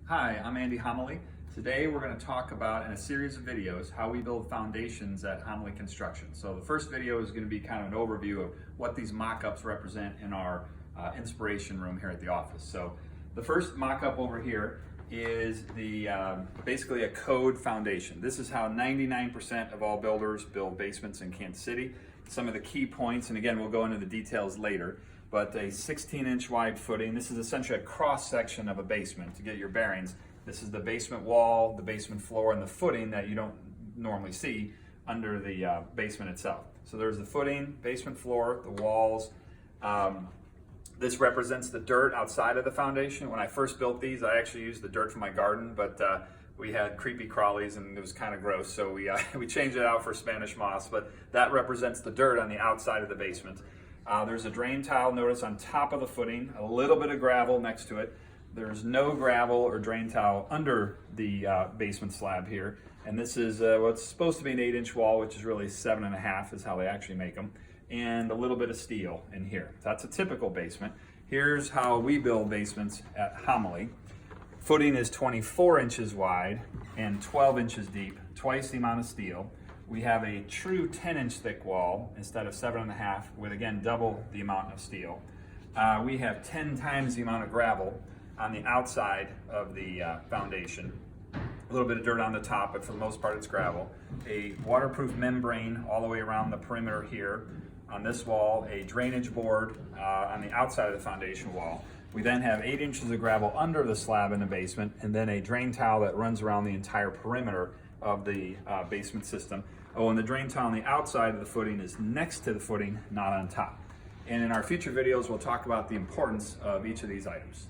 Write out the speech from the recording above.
Hi, I'm Andy Homily. Today we're going to talk about, in a series of videos, how we build foundations at Homily Construction. So the first video is going to be kind of an overview of what these mock-ups represent in our inspiration room here at the office. So the first mock-up over here is the basically a code foundation. This is how 99% of all builders build basements in Kansas City. Some of the key points, and again we'll go into the details later, but a 16-inch wide footing. This is essentially a cross section of a basement to get your bearings. This is the basement wall, the basement floor, and the footing that you don't normally see under the basement itself. So there's the footing, basement floor, the walls. This represents the dirt outside of the foundation. When I first built these, I actually used the dirt from my garden, but we had creepy crawlies and it was kind of gross, so we changed it out for Spanish moss, but that represents the dirt on the outside of the basement. There's a drain tile, notice, on top of the footing, a little bit of gravel next to it. There's no gravel or drain tile under the basement slab here. And this is what's supposed to be an 8-inch wall, which is really 7.5 is how they actually make them. And a little bit of steel in here. That's a typical basement. Here's how we build basements at Homily. Footing is 24 inches wide and 12 inches deep, twice the amount of steel. We have a true 10-inch thick wall instead of 7.5, with again double the amount of steel. We have 10 times the amount of gravel on the outside of the foundation. A little bit of dirt on the top, but for the most part it's gravel. A waterproof membrane all the way around the perimeter here. On this wall, a drainage board on the outside of the foundation wall. We then have 8 inches of gravel under the slab in the basement, and then a drain tile that runs around the entire perimeter of the basement system. Oh, and the drain tile on the outside of the footing is next to the footing, not on top. And in our future videos, we'll talk about the importance of each of these items.